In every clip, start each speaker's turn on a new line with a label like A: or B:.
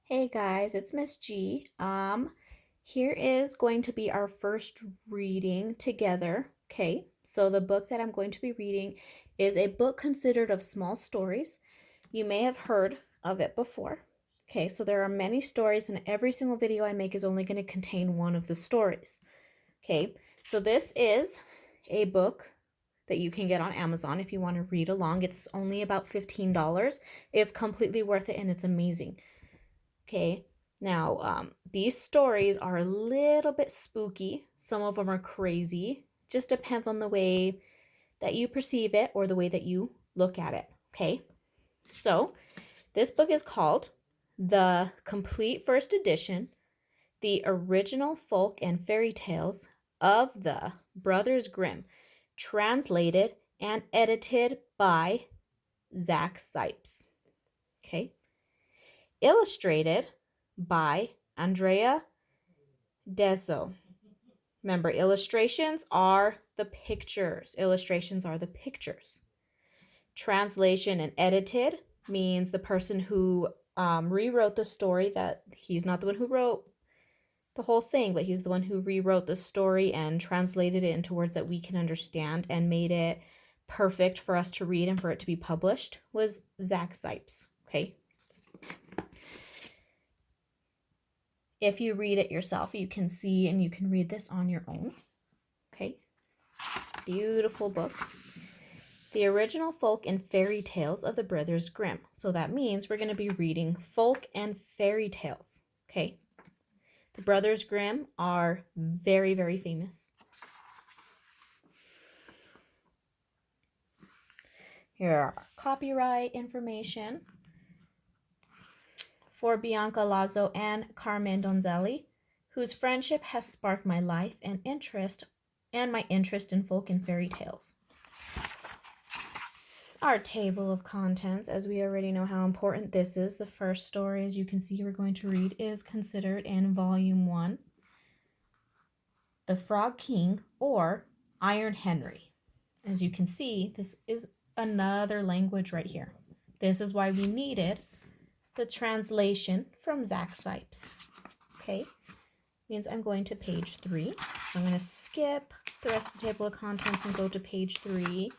A: Hey guys, it's Miss G. Here is going to be our first reading together. Okay, so the book that I'm going to be reading is a book considered of small stories. You may have heard of it before. Okay, so there are many stories, and every single video I make is only going to contain one of the stories. Okay, so this is a book that you can get on Amazon if you want to read along. It's only about $15. It's completely worth it and it's amazing. Okay, now these stories are a little bit spooky. Some of them are crazy. Just depends on the way that you perceive it or the way that you look at it. Okay, so this book is called The Complete First Edition, The Original Folk and Fairy Tales of the Brothers Grimm, translated and edited by Zach Sipes. Okay, illustrated by Andrea Deso. Remember, illustrations are the pictures. Illustrations are the pictures. Translation and edited means the person who rewrote the story, that he's not the one who wrote the whole thing, but he's the one who rewrote the story and translated it into words that we can understand and made it perfect for us to read and for it to be published, was Zach Sipes. Okay. If you read it yourself, you can see and you can read this on your own. Okay. Beautiful book. The Original Folk and Fairy Tales of the Brothers Grimm. So that means we're going to be reading folk and fairy tales. Okay. The Brothers Grimm are very, very famous. Here are copyright information for Bianca Lazo and Carmen Donzelli, whose friendship has sparked my life and my interest in folk and fairy tales. Our table of contents, as we already know how important this is. The first story, as you can see, we're going to read is considered in Volume 1, The Frog King, or Iron Henry. As you can see, this is another language right here. This is why we needed the translation from Zach Sipes. Okay, means I'm going to page 3. So I'm going to skip the rest of the table of contents and go to page 3.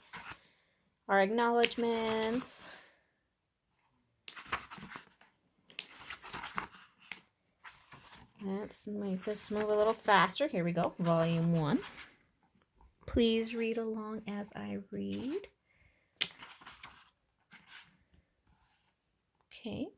A: Our acknowledgements. Let's make this move a little faster. Here we go. Volume 1. Please read along as I read. Okay.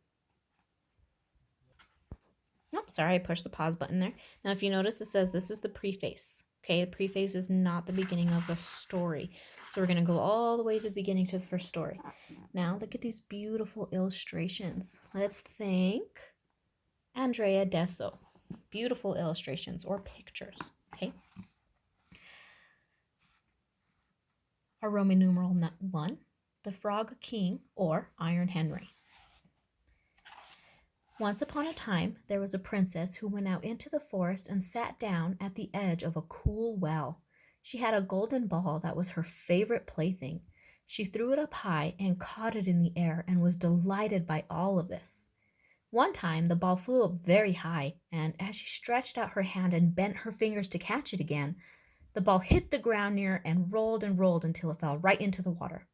A: Oh, sorry, I pushed the pause button there. Now, if you notice, it says this is the preface. Okay, the preface is not the beginning of the story. So we're going to go all the way to the beginning to the first story. Now, look at these beautiful illustrations. Let's thank Andrea Deso. Beautiful illustrations or pictures. Okay. Our Roman numeral 1, the Frog King, or Iron Henry. Once upon a time, there was a princess who went out into the forest and sat down at the edge of a cool well. She had a golden ball that was her favorite plaything. She threw it up high and caught it in the air and was delighted by all of this. One time, the ball flew up very high, and as she stretched out her hand and bent her fingers to catch it again, the ball hit the ground near and rolled until it fell right into the water.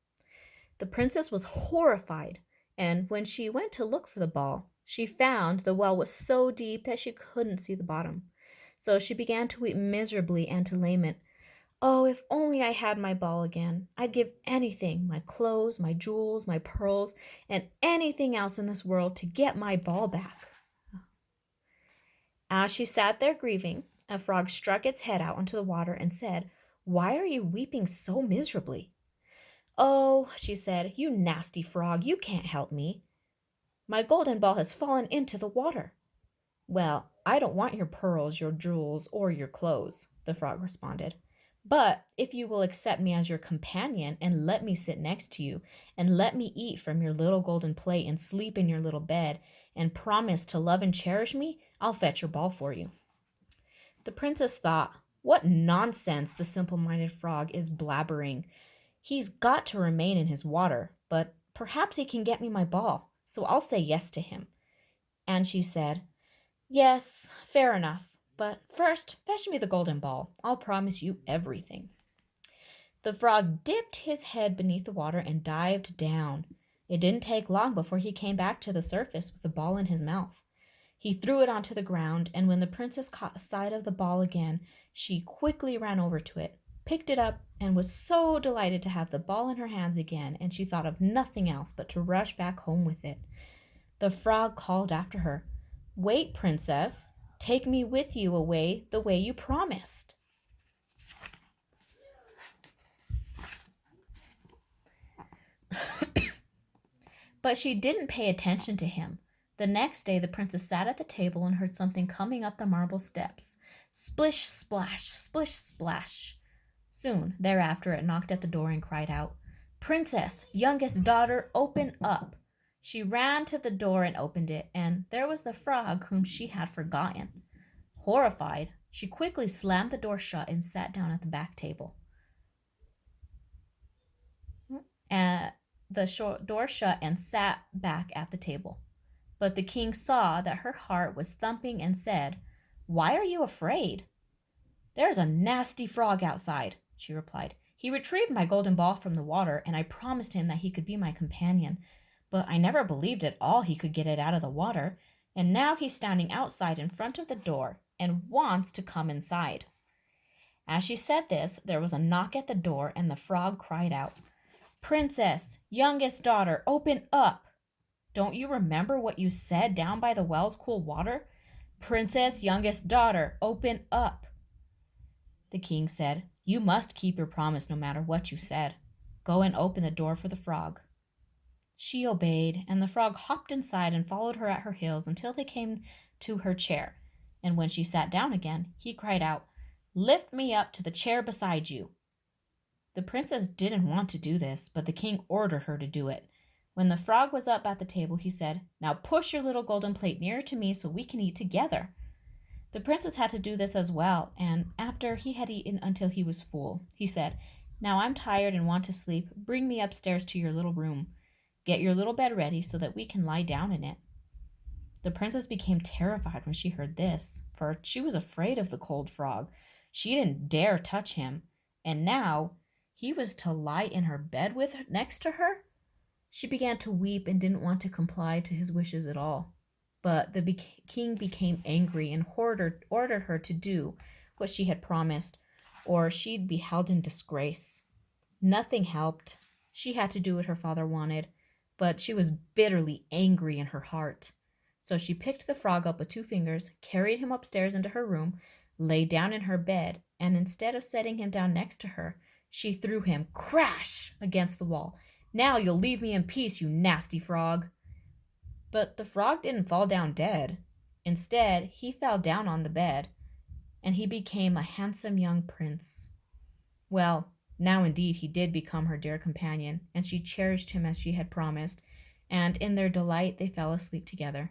A: The princess was horrified, and when she went to look for the ball, she found the well was so deep that she couldn't see the bottom. So she began to weep miserably and to lament, "Oh, if only I had my ball again. I'd give anything, my clothes, my jewels, my pearls, and anything else in this world to get my ball back." As she sat there grieving, a frog struck its head out into the water and said, "Why are you weeping so miserably?" "Oh," she said, "you nasty frog, you can't help me. My golden ball has fallen into the water." "Well, I don't want your pearls, your jewels, or your clothes," the frog responded. "But if you will accept me as your companion and let me sit next to you and let me eat from your little golden plate and sleep in your little bed and promise to love and cherish me, I'll fetch your ball for you." The princess thought, "What nonsense the simple-minded frog is blabbering. He's got to remain in his water, but perhaps he can get me my ball, so I'll say yes to him." And she said, "Yes, fair enough. But first, fetch me the golden ball. I'll promise you everything." The frog dipped his head beneath the water and dived down. It didn't take long before he came back to the surface with the ball in his mouth. He threw it onto the ground, and when the princess caught sight of the ball again, she quickly ran over to it, picked it up, and was so delighted to have the ball in her hands again, and she thought of nothing else but to rush back home with it. The frog called after her, "Wait, princess, take me with you away the way you promised." But she didn't pay attention to him. The next day, the princess sat at the table and heard something coming up the marble steps. Splish, splash, splish, splash. Soon thereafter, it knocked at the door and cried out, "Princess, youngest daughter, open up." She ran to the door and opened it, and there was the frog whom she had forgotten. Horrified, she quickly slammed the door shut and sat down at the back table. The door shut and sat back at the table. But the king saw that her heart was thumping and said, "Why are you afraid?" "There's a nasty frog outside," she replied. "He retrieved my golden ball from the water, and I promised him that he could be my companion. But I never believed at all he could get it out of the water, and now he's standing outside in front of the door and wants to come inside." As she said this, there was a knock at the door, and the frog cried out, "Princess, youngest daughter, open up. Don't you remember what you said down by the well's cool water? Princess, youngest daughter, open up." The king said, "You must keep your promise no matter what you said. Go and open the door for the frog." She obeyed, and the frog hopped inside and followed her at her heels until they came to her chair. And when she sat down again, he cried out, "Lift me up to the chair beside you." The princess didn't want to do this, but the king ordered her to do it. When the frog was up at the table, he said, "Now push your little golden plate nearer to me so we can eat together." The princess had to do this as well, and after he had eaten until he was full, he said, "Now I'm tired and want to sleep. Bring me upstairs to your little room. Get your little bed ready so that we can lie down in it." The princess became terrified when she heard this, for she was afraid of the cold frog. She didn't dare touch him, and now he was to lie in her bed next to her. She began to weep and didn't want to comply to his wishes at all. But the king became angry and ordered her to do what she had promised, or she'd be held in disgrace. Nothing helped. She had to do what her father wanted, but she was bitterly angry in her heart. So she picked the frog up with 2 fingers, carried him upstairs into her room, lay down in her bed, and instead of setting him down next to her, she threw him crash against the wall. "Now you'll leave me in peace, you nasty frog." But the frog didn't fall down dead. Instead, he fell down on the bed, and he became a handsome young prince. Well, now indeed he did become her dear companion, and she cherished him as she had promised, and in their delight they fell asleep together.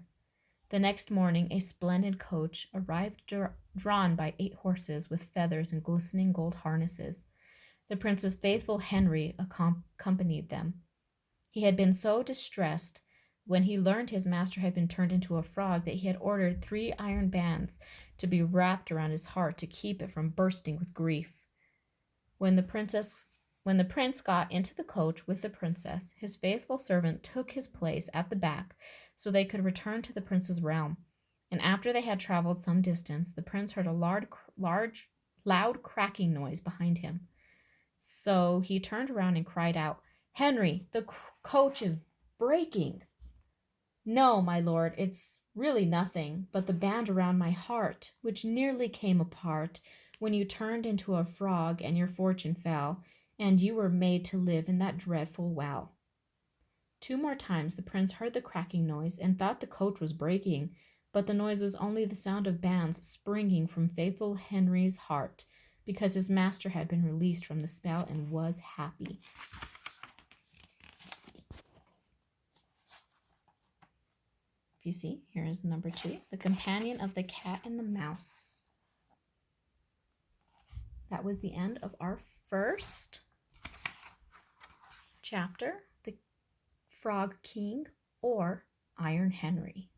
A: The next morning a splendid coach arrived drawn by 8 horses with feathers and glistening gold harnesses. The prince's faithful Henry accompanied them. He had been so distressed when he learned his master had been turned into a frog that he had ordered 3 iron bands to be wrapped around his heart to keep it from bursting with grief. When the prince got into the coach with the princess, his faithful servant took his place at the back so they could return to the prince's realm. And after they had traveled some distance, the prince heard a loud cracking noise behind him. So he turned around and cried out, "Henry, the coach is breaking." "No, my lord, it's really nothing but the band around my heart, which nearly came apart when you turned into a frog and your fortune fell, and you were made to live in that dreadful well." 2 more times the prince heard the cracking noise and thought the coach was breaking, but the noise was only the sound of bands springing from faithful Henry's heart, because his master had been released from the spell and was happy. If you see, here is number 2, The Companion of the Cat and the Mouse. That was the end of our first chapter, The Frog King or Iron Henry.